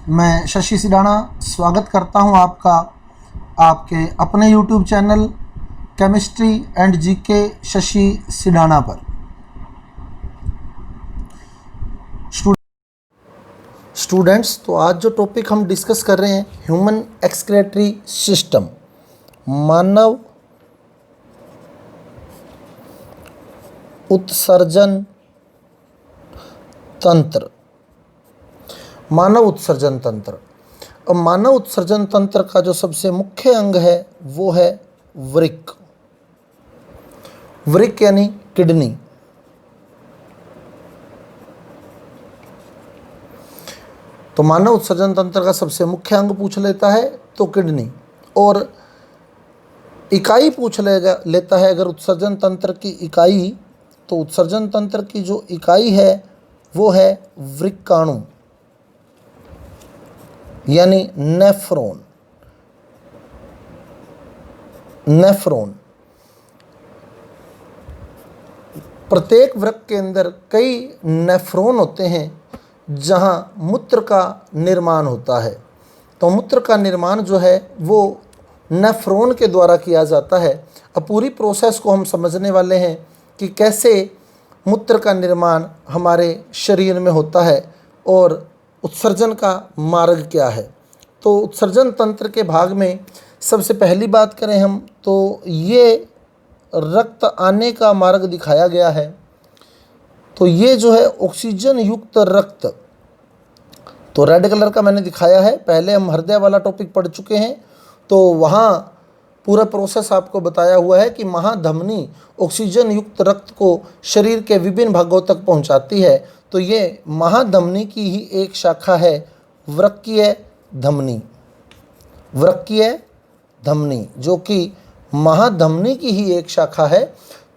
मैं शशि सिडाना स्वागत करता हूं आपका आपके अपने YouTube channel chemistry and GK Shashi Sidana पर। स्टूडेंट्स, तो आज जो टॉपिक हम डिस्कस कर रहे हैं ह्यूमन एक्सक्रीटरी सिस्टम, मानव उत्सर्जन तंत्र। मानव उत्सर्जन तंत्र। अब मानव उत्सर्जन तंत्र का जो सबसे मुख्य अंग है वो है वृक्क। वृक्क यानी किडनी। तो मानव उत्सर्जन तंत्र का सबसे मुख्य अंग पूछ लेता है तो किडनी, और इकाई पूछ लेता है अगर उत्सर्जन तंत्र की इकाई, तो उत्सर्जन तंत्र की जो इकाई है वो है वृक्काणु यानी नेफ्रॉन। नेफ्रॉन। प्रत्येक वृक्क के अंदर कई नेफ्रॉन होते हैं जहां मूत्र का निर्माण होता है। तो मूत्र का निर्माण जो है वो नेफ्रॉन के द्वारा किया जाता है। अब पूरी प्रोसेस को हम समझने वाले हैं कि कैसे मूत्र का निर्माण हमारे शरीर में होता है और उत्सर्जन का मार्ग क्या है। तो उत्सर्जन तंत्र के भाग में सबसे पहली बात करें हम तो ये रक्त आने का मार्ग दिखाया गया है। तो ये जो है ऑक्सीजन युक्त रक्त, तो रेड कलर का मैंने दिखाया है। पहले हम हृदय वाला टॉपिक पढ़ चुके हैं, तो वहाँ पूरा प्रोसेस आपको बताया हुआ है कि महाधमनी ऑक्सीजन युक्त रक्त को शरीर के विभिन्न भागों तक पहुंचाती है। तो ये महाधमनी की ही एक शाखा है वृक्कीय धमनी। वृक्कीय धमनी जो कि महाधमनी की ही एक शाखा है।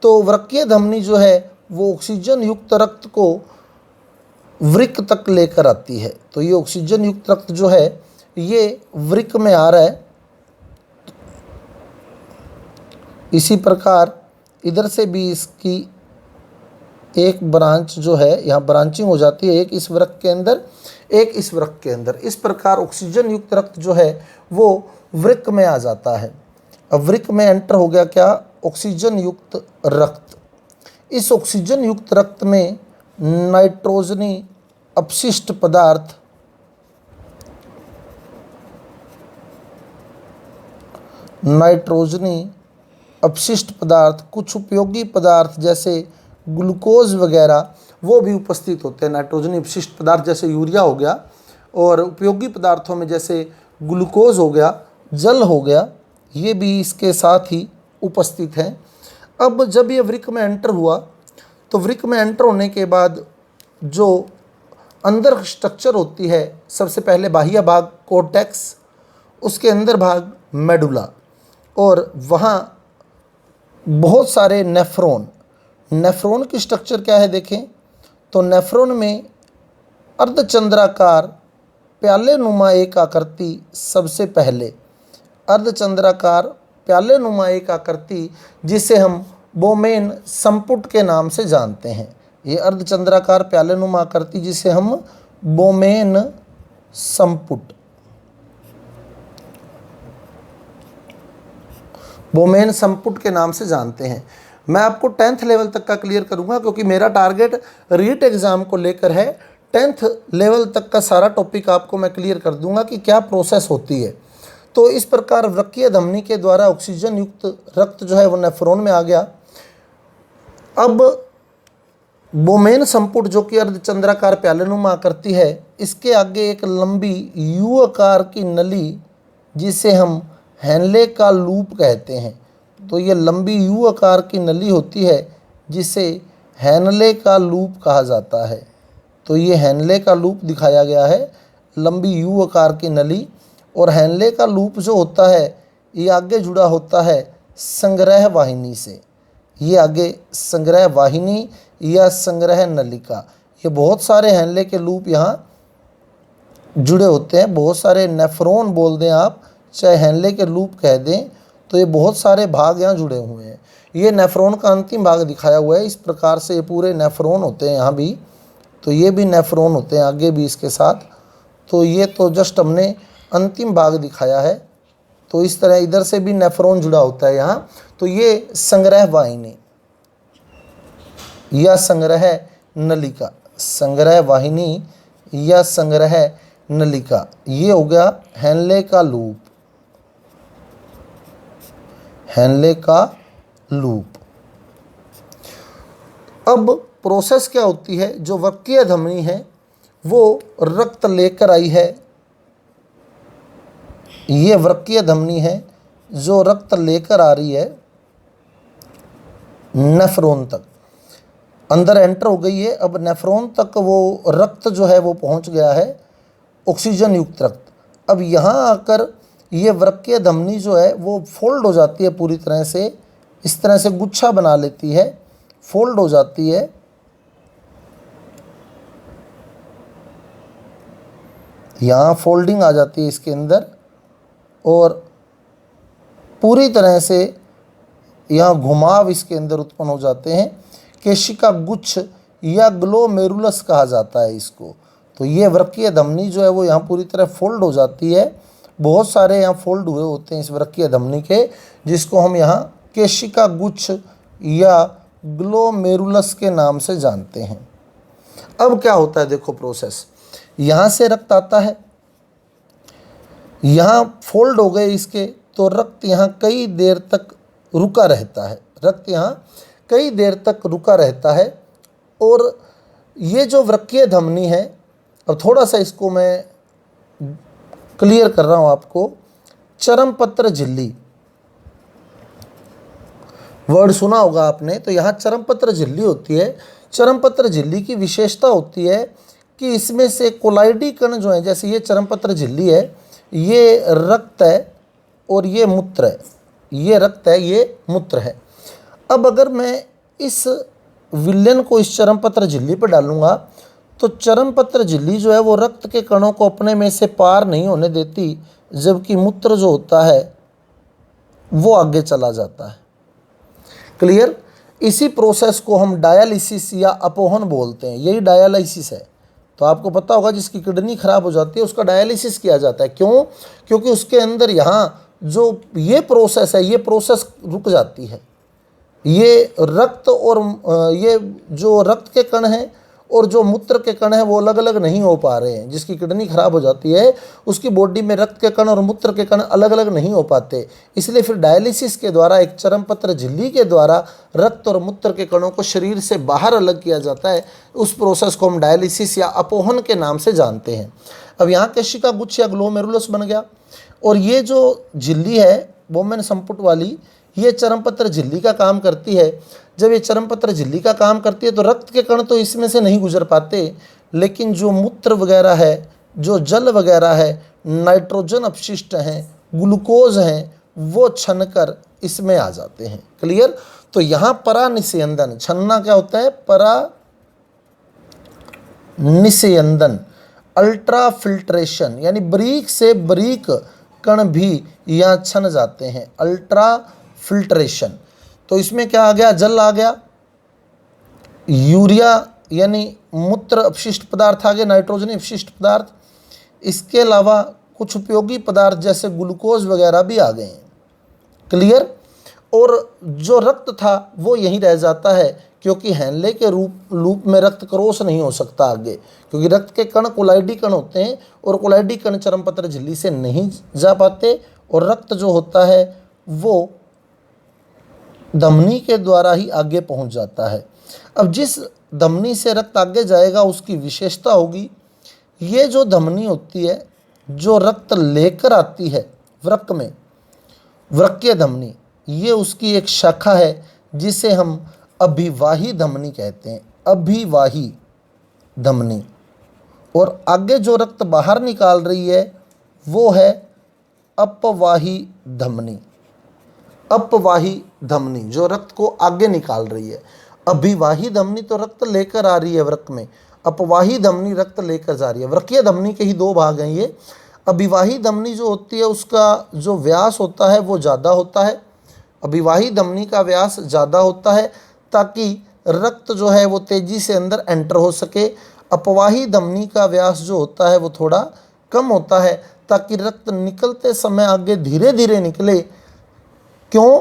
तो वृक्कीय धमनी जो है वो ऑक्सीजन युक्त रक्त को वृक्क तक लेकर आती है। तो ये ऑक्सीजन युक्त रक्त जो है ये वृक्क में आ रहा है। इसी प्रकार इधर से भी इसकी एक ब्रांच जो है यहाँ ब्रांचिंग हो जाती है, एक इस वृक्क के अंदर, एक इस वृक्क के अंदर। इस प्रकार ऑक्सीजन युक्त रक्त जो है वो वृक्क में आ जाता है। अब वृक्क में एंटर हो गया क्या? ऑक्सीजन युक्त रक्त। इस ऑक्सीजन युक्त रक्त में नाइट्रोजनी अपशिष्ट पदार्थ अपशिष्ट पदार्थ, कुछ उपयोगी पदार्थ जैसे ग्लूकोज वगैरह वो भी उपस्थित होते हैं। नाइट्रोजनी अपशिष्ट पदार्थ जैसे यूरिया हो गया, और उपयोगी पदार्थों में जैसे ग्लूकोज हो गया, जल हो गया, ये भी इसके साथ ही उपस्थित हैं। अब जब ये वृक्क में एंटर हुआ तो वृक्क में एंटर होने के बाद जो अंदर स्ट्रक्चर होती है, सबसे पहले बाह्य भाग कोर्टेक्स, उसके अंदर भाग मेडुला, और वहाँ बहुत सारे नेफ्रॉन। नेफ्रॉन की स्ट्रक्चर क्या है देखें तो नेफ्रॉन में अर्धचंद्राकार प्याले नुमा एक आकृति, सबसे पहले अर्धचंद्राकार प्याले नुमा एक आकृति जिसे हम बोमेन संपुट के नाम से जानते हैं। ये अर्धचंद्राकार प्याले नुमा आकृति जिसे हम बोमेन संपुट के नाम से जानते हैं। मैं आपको 10th लेवल तक का क्लियर करूंगा क्योंकि मेरा टारगेट रीट एग्ज़ाम को लेकर है। 10th लेवल तक का सारा टॉपिक आपको मैं क्लियर कर दूंगा कि क्या प्रोसेस होती है। तो इस प्रकार वृक्कीय धमनी के द्वारा ऑक्सीजन युक्त रक्त जो है वो नेफ्रॉन में आ गया। अब बोमेन संपुट जो कि अर्धचंद्राकार प्यालेनुमा आकृति है, इसके आगे एक लंबी यू आकार की नली जिसे हम हेनले का लूप कहते हैं। तो ये लंबी यू आकार की नली होती है जिसे हेनले का लूप कहा जाता है। तो ये हेनले का लूप दिखाया गया है, लंबी यू आकार की नली। और हेनले का लूप जो होता है ये आगे जुड़ा होता है संग्रह वाहिनी से। ये आगे संग्रह वाहिनी या संग्रह नलिका, ये बहुत सारे हेनले के लूप यहाँ जुड़े होते हैं। बहुत सारे नेफ्रॉन बोल दें आप, चाहे हेनले के लूप कह दें, तो ये बहुत सारे भाग यहाँ जुड़े हुए हैं। ये नेफ्रॉन का अंतिम भाग दिखाया हुआ है। इस प्रकार से ये पूरे नेफ्रॉन होते हैं यहाँ भी, तो ये भी नेफ्रॉन होते हैं आगे भी इसके साथ। तो ये तो जस्ट हमने अंतिम भाग दिखाया है। तो इस तरह इधर से भी नेफ्रॉन जुड़ा होता है यहाँ। तो ये संग्रह वाहिनी या संग्रह नलिका, संग्रह वाहिनी या संग्रह नलिका, ये हो गया हेनले का लूप, हेनले का लूप। अब प्रोसेस क्या होती है, जो वृक्कीय धमनी है वो रक्त लेकर आई है, ये वृक्कीय धमनी है जो रक्त लेकर आ रही है नेफ्रॉन तक, अंदर एंटर हो गई है। अब नेफ्रॉन तक वो रक्त जो है वो पहुंच गया है, ऑक्सीजन युक्त रक्त। अब यहाँ आकर ये वृक्कीय धमनी जो है वो फोल्ड हो जाती है पूरी तरह से, इस तरह से गुच्छा बना लेती है, फोल्ड हो जाती है। यहाँ फोल्डिंग आ जाती है इसके अंदर और पूरी तरह से यहाँ घुमाव इसके अंदर उत्पन्न हो जाते हैं। केशिका गुच्छ या ग्लोमेरुलस कहा जाता है इसको। तो ये वृक्कीय धमनी जो है वो यहाँ पूरी तरह फोल्ड हो जाती है। बहुत सारे यहाँ फोल्ड हुए होते हैं इस वृक्कीय धमनी के, जिसको हम यहाँ केशिका गुच्छ या ग्लोमेरुलस के नाम से जानते हैं। अब क्या होता है, देखो प्रोसेस, यहाँ से रक्त आता है, यहाँ फोल्ड हो गए इसके, तो रक्त यहाँ कई देर तक रुका रहता है, रक्त यहाँ कई देर तक रुका रहता है। और ये जो वृक्कीय धमनी है, अब थोड़ा सा इसको मैं क्लियर कर रहा हूँ आपको, चरमपत्र झिल्ली वर्ड सुना होगा आपने, तो यहाँ चरमपत्र झिल्ली होती है। चरमपत्र झिल्ली की विशेषता होती है कि इसमें से कोलाइडी कण जो है, जैसे ये चरमपत्र झिल्ली है, ये रक्त है और ये मूत्र है, ये रक्त है, ये मूत्र है। अब अगर मैं इस विलयन को इस चरमपत्र झिल्ली पर डालूंगा तो चरमपत्र झिल्ली जो है वो रक्त के कणों को अपने में से पार नहीं होने देती, जबकि मूत्र जो होता है वो आगे चला जाता है। क्लियर? इसी प्रोसेस को हम डायलिसिस या अपोहन बोलते हैं, यही डायलिसिस है। तो आपको पता होगा जिसकी किडनी खराब हो जाती है उसका डायलिसिस किया जाता है। क्यों? क्योंकि उसके अंदर यहाँ जो ये प्रोसेस है, ये प्रोसेस रुक जाती है। ये रक्त और ये जो रक्त के कण हैं और जो मूत्र के कण हैं वो अलग अलग नहीं हो पा रहे हैं। जिसकी किडनी खराब हो जाती है उसकी बॉडी में रक्त के कण और मूत्र के कण अलग अलग नहीं हो पाते, इसलिए फिर डायलिसिस के द्वारा, एक चरमपत्र झिल्ली के द्वारा रक्त और मूत्र के कणों को शरीर से बाहर अलग किया जाता है। उस प्रोसेस को हम डायलिसिस या अपोहन के नाम से जानते हैं। अब यहाँ केशिका गुच्छ या ग्लोमेरुलस बन गया, और ये जो झिल्ली है बोमेन संपुट वाली, ये चरमपत्र झिल्ली का काम करती है। जब ये चरमपत्र झिल्ली का काम करती है तो रक्त के कण तो इसमें से नहीं गुजर पाते, लेकिन जो मूत्र वगैरह है, जो जल वगैरह है, नाइट्रोजन अपशिष्ट हैं, ग्लूकोज हैं, वो छनकर इसमें आ जाते हैं। क्लियर? तो यहाँ परानिस्यंदन, छनना क्या होता है? परानिस्यंदन, अल्ट्रा फिल्ट्रेशन, यानी बारीक से बारीक कण भी यहाँ छन जाते हैं, अल्ट्रा फिल्ट्रेशन। तो इसमें क्या आ गया? जल आ गया, यूरिया यानी मूत्र अपशिष्ट पदार्थ आ गए, नाइट्रोजन अपशिष्ट पदार्थ, इसके अलावा कुछ उपयोगी पदार्थ जैसे ग्लूकोज वगैरह भी आ गए हैं। क्लियर? और जो रक्त था वो यहीं रह जाता है, क्योंकि हेनले के लूप में रक्त क्रॉस नहीं हो सकता आगे, क्योंकि रक्त के कण कोलाइडी कण होते हैं और कोलाइडी कण चरमपत्र झिल्ली से नहीं जा पाते, और रक्त जो होता है वो धमनी के द्वारा ही आगे पहुंच जाता है। अब जिस धमनी से रक्त आगे जाएगा उसकी विशेषता होगी, ये जो धमनी होती है जो रक्त लेकर आती है वृक्क में, वृक्कीय धमनी, ये उसकी एक शाखा है जिसे हम अभिवाही धमनी कहते हैं, अभिवाही धमनी। और आगे जो रक्त बाहर निकाल रही है वो है अपवाही धमनी, अपवाही धमनी जो रक्त को आगे निकाल रही है। अभिवाही धमनी तो रक्त लेकर आ रही है वृक्क में, अपवाही धमनी रक्त लेकर जा रही है। वृक्कीय धमनी के ही दो भाग हैं ये। अभिवाही धमनी जो होती है उसका जो व्यास होता है वो ज़्यादा होता है, अभिवाही धमनी का व्यास ज़्यादा होता है ताकि रक्त जो है वो तेज़ी से अंदर एंटर हो सके। अपवाही धमनी का व्यास जो होता है वो थोड़ा कम होता है ताकि रक्त निकलते समय आगे धीरे धीरे निकले। क्यों?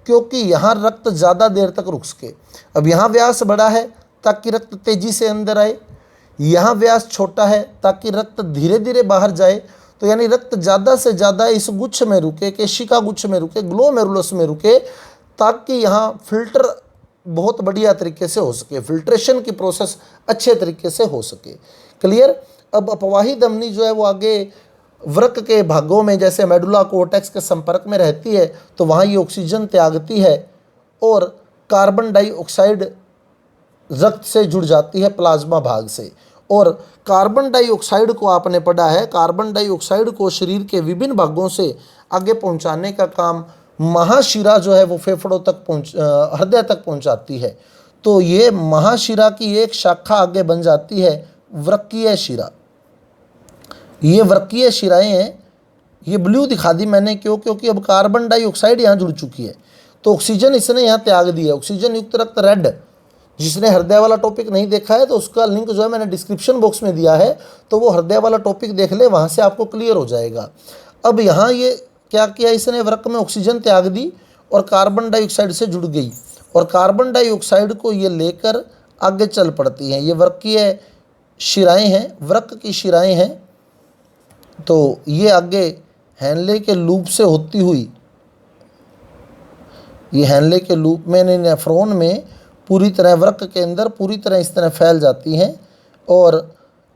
क्योंकि यहाँ रक्त ज़्यादा देर तक रुक सके। अब यहाँ व्यास बड़ा है ताकि रक्त तेजी से अंदर आए, यहाँ व्यास छोटा है ताकि रक्त धीरे धीरे बाहर जाए। तो यानी रक्त ज़्यादा से ज़्यादा इस गुच्छ में रुके, केशिका गुच्छ में रुके, ग्लोमेरुलस में रुके, ताकि यहाँ फिल्टर बहुत बढ़िया तरीके से हो सके, फिल्ट्रेशन की प्रोसेस अच्छे तरीके से हो सके। क्लियर? अब अपवाही धमनी जो है वो आगे वृक्क के भागों में जैसे मेडुला कोर्टेक्स के संपर्क में रहती है, तो वहाँ ये ऑक्सीजन त्यागती है और कार्बन डाइऑक्साइड रक्त से जुड़ जाती है प्लाज्मा भाग से। और कार्बन डाइऑक्साइड को आपने पढ़ा है, कार्बन डाइऑक्साइड को शरीर के विभिन्न भागों से आगे पहुंचाने का काम महाशिरा जो है वो फेफड़ों तक हृदय तक पहुंचाती है। तो ये महाशिरा की एक शाखा आगे बन जाती है वृक्कीय शिरा। ये वृक्कीय शिराएं हैं, ये ब्लू दिखा दी मैंने क्यों? क्योंकि अब कार्बन डाइऑक्साइड यहाँ जुड़ चुकी है, तो ऑक्सीजन इसने यहाँ त्याग दिया। ऑक्सीजन युक्त रक्त रेड। जिसने हृदय वाला टॉपिक नहीं देखा है तो उसका लिंक जो है मैंने डिस्क्रिप्शन बॉक्स में दिया है, तो वो हृदय वाला टॉपिक देख ले, वहाँ से आपको क्लियर हो जाएगा। अब यहाँ ये क्या किया इसने? वृक्क में ऑक्सीजन त्याग दी और कार्बन डाइऑक्साइड से जुड़ गई, और कार्बन डाइऑक्साइड को ये लेकर आगे चल पड़ती हैं। ये वृक्कीय शिराएँ हैं, वृक्क की शिराएँ हैं। तो ये आगे हैनले के लूप से होती हुई, ये हैनले के लूप में नेफ्रॉन में पूरी तरह वृक्क के अंदर पूरी तरह इस तरह फैल जाती हैं, और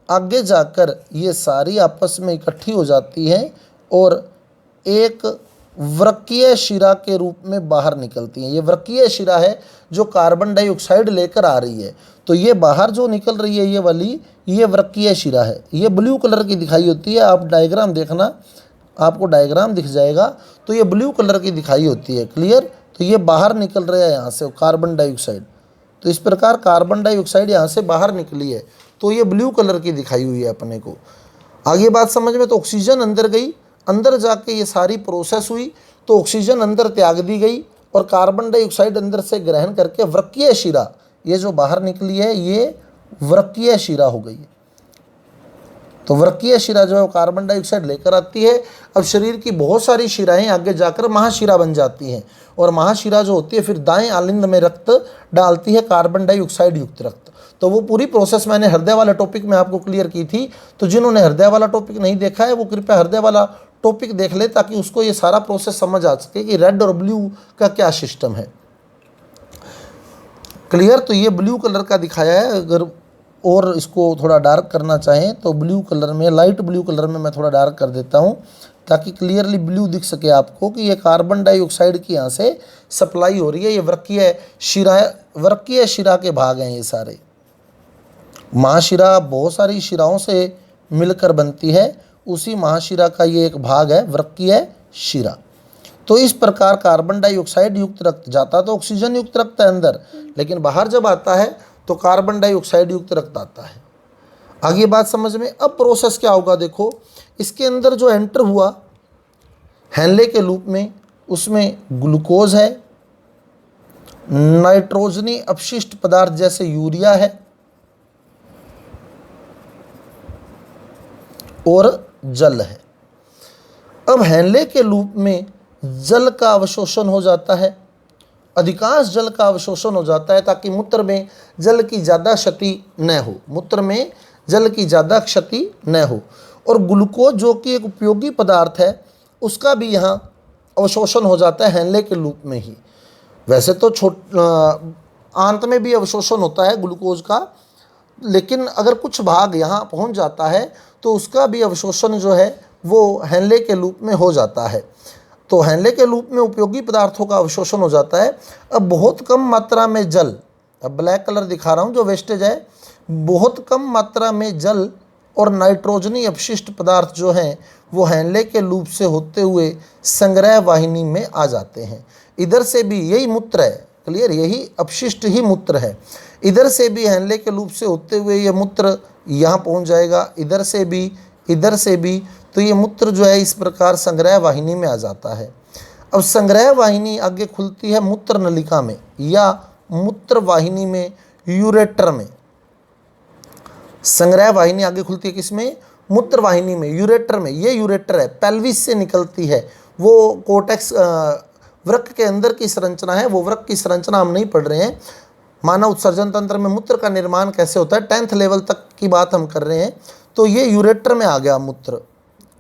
आगे जाकर ये सारी आपस में इकट्ठी हो जाती हैं और एक वृक्कीय शिरा के रूप में बाहर निकलती हैं। ये वृक्कीय शिरा है जो कार्बन डाइऑक्साइड लेकर आ रही है। तो ये बाहर जो निकल रही है ये वाली, ये वृक्कीय शिरा है। ये ब्लू कलर की दिखाई होती है, आप डायग्राम देखना, आपको डायग्राम दिख जाएगा। तो ये ब्लू कलर की दिखाई होती है। क्लियर? तो ये बाहर निकल रहा है यहाँ से कार्बन डाइऑक्साइड। तो इस प्रकार कार्बन डाइऑक्साइड यहाँ से बाहर निकली है, तो ये ब्लू कलर की दिखाई हुई है अपने को। आगे बात समझ में? तो ऑक्सीजन अंदर गई, अंदर जाके ये सारी प्रोसेस हुई, तो ऑक्सीजन अंदर त्याग दी गई और कार्बन डाइऑक्साइड अंदर से ग्रहण करके वृक्कीय शिरा, ये जो बाहर निकली है ये वृक्कीय शिरा हो गई। तो वृक्कीय शिरा जो है वो कार्बन डाइऑक्साइड लेकर आती है। अब शरीर की बहुत सारी शिराएं आगे जाकर महाशिरा बन जाती हैं, और महाशिरा जो होती है फिर दाएं आलिंद में रक्त डालती है, कार्बन डाइऑक्साइड युक्त रक्त। तो वो पूरी प्रोसेस मैंने हृदय वाले टॉपिक में आपको क्लियर की थी। तो जिन्होंने हृदय वाला टॉपिक नहीं देखा है वो कृपया हृदय वाला टॉपिक देख ले, ताकि उसको ये सारा प्रोसेस समझ आ सके कि रेड और ब्लू का क्या सिस्टम है। क्लियर? तो ये ब्लू कलर का दिखाया है। अगर और इसको थोड़ा डार्क करना चाहें तो ब्लू कलर में, लाइट ब्लू कलर में मैं थोड़ा डार्क कर देता हूँ, ताकि क्लियरली ब्लू दिख सके आपको कि ये कार्बन डाइऑक्साइड की यहाँ से सप्लाई हो रही है। ये वृक्कीय शिरा के भाग हैं ये सारे। महाशिरा बहुत सारी शिराओं से मिलकर बनती है, उसी महाशिरा का ये एक भाग है वृक्कीय शिरा। तो इस प्रकार कार्बन डाइऑक्साइड युक्त रक्त जाता तो ऑक्सीजन युक्त रक्त है अंदर, लेकिन बाहर जब आता है तो कार्बन डाइऑक्साइड युक्त रक्त आता है। आगे बात समझ में? अब प्रोसेस क्या होगा देखो, इसके अंदर जो एंटर हुआ हैनले के लूप में, उसमें ग्लूकोज है, नाइट्रोजनी अपशिष्ट पदार्थ जैसे यूरिया है और जल है। अब हैनले के लूप में जल का अवशोषण हो जाता है, अधिकांश जल का अवशोषण हो जाता है, ताकि मूत्र में जल की ज़्यादा क्षति न हो, मूत्र में जल की ज़्यादा क्षति न हो। और ग्लूकोज जो कि एक उपयोगी पदार्थ है, उसका भी यहाँ अवशोषण हो जाता है हैनले के लूप में ही। वैसे तो आंत में भी अवशोषण होता है ग्लूकोज का, लेकिन अगर कुछ भाग यहाँ पहुँच जाता है तो उसका भी अवशोषण जो है वो हैनले के लूप में हो जाता है। तो हैनले के लूप में उपयोगी पदार्थों का अवशोषण हो जाता है। अब बहुत कम मात्रा में जल, अब ब्लैक कलर दिखा रहा हूँ जो वेस्टेज है, बहुत कम मात्रा में जल और नाइट्रोजनी अपशिष्ट पदार्थ जो हैं वो हैनले के लूप से होते हुए संग्रह वाहिनी में आ जाते हैं। इधर से भी यही मूत्र है, क्लियर, यही अपशिष्ट ही मूत्र है। इधर से भी हैनले के लूप से होते हुए ये मूत्र यहाँ पहुँच जाएगा, इधर से भी, इधर से भी। तो ये मूत्र जो है इस प्रकार संग्रह वाहिनी में आ जाता है। अब संग्रह वाहिनी आगे खुलती है मूत्र नलिका में या मूत्र वाहिनी में, यूरेटर में। संग्रह वाहिनी आगे खुलती है किसमें? मूत्रवाहिनी में, यूरेटर में, ये यूरेटर है, पेल्विस से निकलती है, वो कोर्टेक्स वृक्क के अंदर की संरचना है, वो वृक्क की संरचना हम नहीं पढ़ रहे हैं। मानव उत्सर्जन तंत्र में मूत्र का निर्माण कैसे होता है 10th लेवल तक की बात हम कर रहे हैं। तो ये यूरेटर में आ गया मूत्र,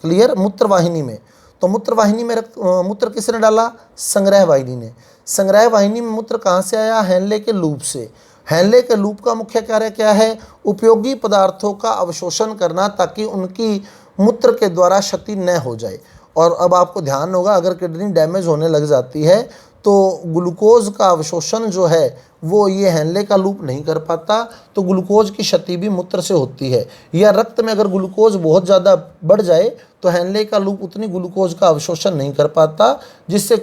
क्लियर। मूत्रवाहिनी में, तो मूत्रवाहिनी में मूत्र किसने डाला? संग्रह वाहिनी ने। संग्रह वाहिनी में मूत्र कहाँ से आया? हैनले के लूप से। हैनले के लूप का मुख्य कार्य क्या है? उपयोगी पदार्थों का अवशोषण करना, ताकि उनकी मूत्र के द्वारा क्षति न हो जाए। और अब आपको ध्यान होगा, अगर किडनी डैमेज होने लग जाती है तो ग्लूकोज का अवशोषण जो है वो ये हैनले का लूप नहीं कर पाता, तो ग्लूकोज की क्षति भी मूत्र से होती है। या रक्त में अगर ग्लूकोज बहुत ज़्यादा बढ़ जाए तो हैनले का लूप उतनी ग्लूकोज का अवशोषण नहीं कर पाता, जिससे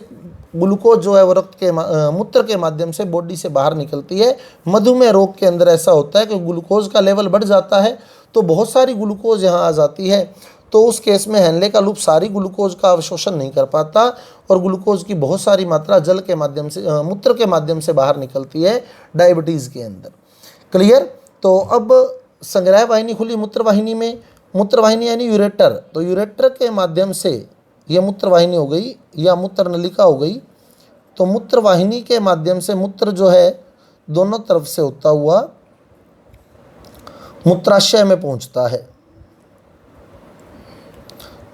ग्लूकोज जो है वो रक्त के मूत्र के माध्यम से बॉडी से बाहर निकलती है। मधुमेह रोग के अंदर ऐसा होता है कि ग्लूकोज का लेवल बढ़ जाता है तो बहुत सारी ग्लूकोज यहाँ आ जाती है, तो उस केस में हैनले का लूप सारी ग्लूकोज का अवशोषण नहीं कर पाता और ग्लूकोज की बहुत सारी मात्रा जल के माध्यम से मूत्र के माध्यम से बाहर निकलती है डायबिटीज़ के अंदर, क्लियर। तो अब संग्रह वाहिनी खुली मूत्रवाहिनी में, मूत्रवाहिनी यानी यूरेटर, तो यूरेटर के माध्यम से यह मूत्रवाहिनी हो गई या मूत्र नलिका हो गई। तो मूत्रवाहिनी के माध्यम से मूत्र जो है दोनों तरफ से होता हुआ मूत्राशय में पहुंचता है।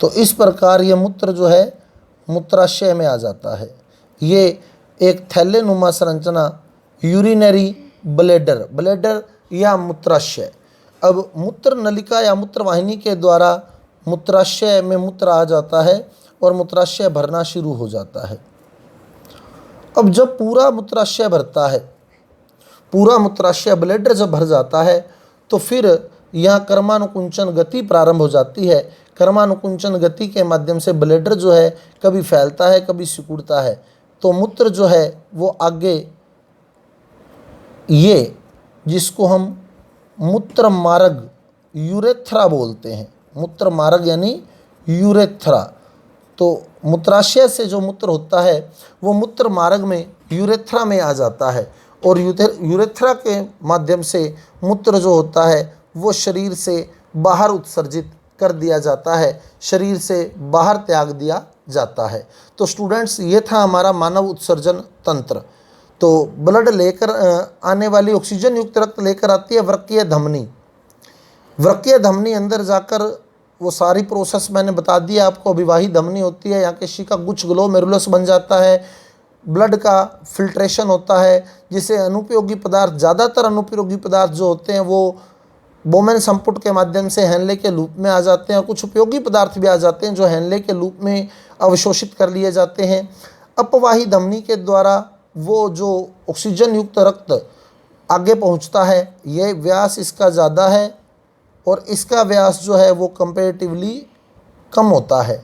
तो इस प्रकार ये मूत्र जो है मूत्राशय में आ जाता है। ये एक थैलेनुमा संरचना, यूरिनरी ब्लैडर, ब्लैडर या मूत्राशय। अब मूत्र नलिका या मूत्रवाहिनी के द्वारा मूत्राशय में मूत्र आ जाता है और मूत्राशय भरना शुरू हो जाता है। अब जब पूरा मूत्राशय भरता है, पूरा मूत्राशय ब्लैडर जब भर जाता है तो फिर यहाँ कर्मानुकुंचन गति प्रारंभ हो जाती है। कर्मानुकुंचन गति के माध्यम से ब्लैडर जो है कभी फैलता है कभी सिकुड़ता है, तो मूत्र जो है वो आगे, ये जिसको हम मूत्र मार्ग यूरेथ्रा बोलते हैं, मूत्र मार्ग यानी यूरेथ्रा, तो मूत्राशय से जो मूत्र होता है वो मूत्र मार्ग में यूरेथ्रा में आ जाता है और यूरेथ्रा के माध्यम से मूत्र जो होता है वो शरीर से बाहर उत्सर्जित कर दिया जाता है, शरीर से बाहर त्याग दिया जाता है। तो स्टूडेंट्स, ये था हमारा मानव उत्सर्जन तंत्र। तो ब्लड लेकर आने वाली ऑक्सीजन युक्त रक्त लेकर आती है वृक्कीय धमनी। वृक्कीय धमनी अंदर जाकर वो सारी प्रोसेस मैंने बता दी आपको। अभिवाही धमनी होती है, यहाँ के का गुच्छ ग्लोमेरुलस बन जाता है, ब्लड का फिल्ट्रेशन होता है, जिसे अनुपयोगी पदार्थ, ज़्यादातर अनुपयोगी पदार्थ जो होते हैं वो बोमेन संपुट के माध्यम से हैनले के लूप में आ जाते हैं और कुछ उपयोगी पदार्थ भी आ जाते हैं जो हैनले के लूप में अवशोषित कर लिए जाते हैं। अपवाही धमनी के द्वारा वो जो ऑक्सीजन युक्त रक्त आगे पहुंचता है, ये व्यास इसका ज़्यादा है और इसका व्यास जो है वो कंपैरेटिवली कम होता है,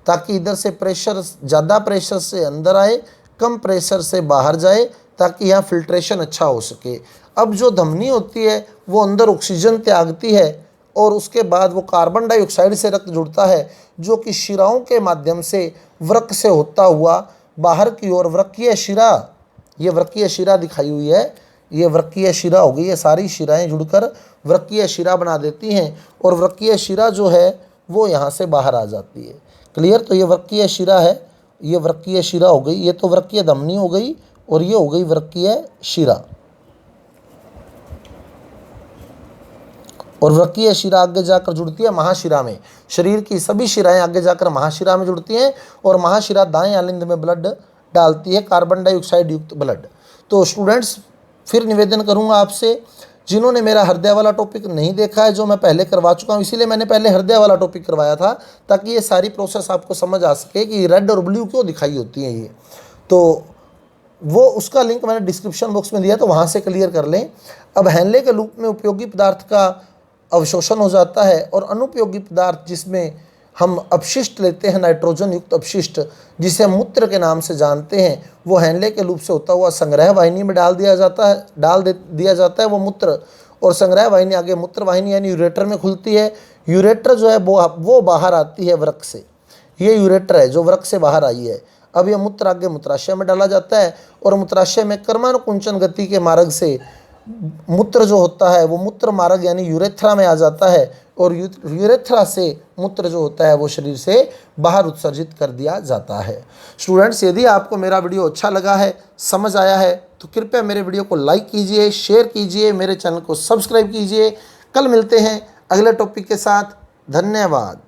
ताकि इधर से प्रेशर, ज़्यादा प्रेशर से अंदर आए, कम प्रेशर से बाहर जाए, ताकि यहाँ फिल्ट्रेशन अच्छा हो सके। अब जो धमनी होती है वो अंदर ऑक्सीजन त्यागती है और उसके बाद वो कार्बन डाइऑक्साइड से रक्त जुड़ता है, जो कि शिराओं के माध्यम से वृक्क से होता हुआ बाहर की ओर वृक्कीय शिरा, ये वृक्कीय शिरा दिखाई हुई है, ये वृक्कीय शिरा हो गई। ये सारी शिराएं जुड़कर वृक्कीय शिरा बना देती हैं और वृक्कीय शिरा जो है वो यहाँ से बाहर आ जाती है, क्लियर। तो ये वृक्कीय शिरा है, ये वृक्कीय शिरा हो गई, ये तो वृक्कीय धमनी हो गई और ये हो गई वृक्कीय शिरा। और वृक्कीय शिरा आगे जाकर जुड़ती है महाशिरा में। शरीर की सभी शिराएं आगे जाकर महाशिरा में जुड़ती हैं और महाशिरा दाएं आलिंद में ब्लड डालती है, कार्बन डाइऑक्साइड युक्त ब्लड। तो स्टूडेंट्स, फिर निवेदन करूंगा आपसे, जिन्होंने मेरा हृदय वाला टॉपिक नहीं देखा है, जो मैं पहले करवा चुका हूं, इसीलिए मैंने पहले हृदय वाला टॉपिक करवाया था, ताकि ये सारी प्रोसेस आपको समझ आ सके कि रेड और ब्लू क्यों दिखाई होती हैं ये। तो वो उसका लिंक मैंने डिस्क्रिप्शन बॉक्स में दिया, तो वहाँ से क्लियर कर लें। अब हैनले के लूप में उपयोगी पदार्थ का अवशोषण हो जाता है और अनुपयोगी पदार्थ, जिसमें हम अपशिष्ट लेते हैं, नाइट्रोजन युक्त अपशिष्ट, जिसे हम मूत्र के नाम से जानते हैं, वो हैनले के लूप से होता हुआ संग्रह वाहिनी में डाल दिया जाता है वो मूत्र। और संग्रह वाहिनी आगे मूत्र वाहिनी यानी यूरेटर में खुलती है। यूरेटर जो है वो बाहर आती है वृक्क से, ये यूरेटर है जो वृक्क से बाहर आई है। अब यह मूत्र आगे मूत्राशय में डाला जाता है और मूत्राशय में कर्मानुकुंचन गति के मार्ग से मूत्र जो होता है वो मूत्र मार्ग यानी यूरेथ्रा में आ जाता है और यूरेथ्रा से मूत्र जो होता है वो शरीर से बाहर उत्सर्जित कर दिया जाता है। स्टूडेंट्स, यदि आपको मेरा वीडियो अच्छा लगा है, समझ आया है, तो कृपया मेरे वीडियो को लाइक कीजिए, शेयर कीजिए, मेरे चैनल को सब्सक्राइब कीजिए। कल मिलते हैं अगले टॉपिक के साथ। धन्यवाद।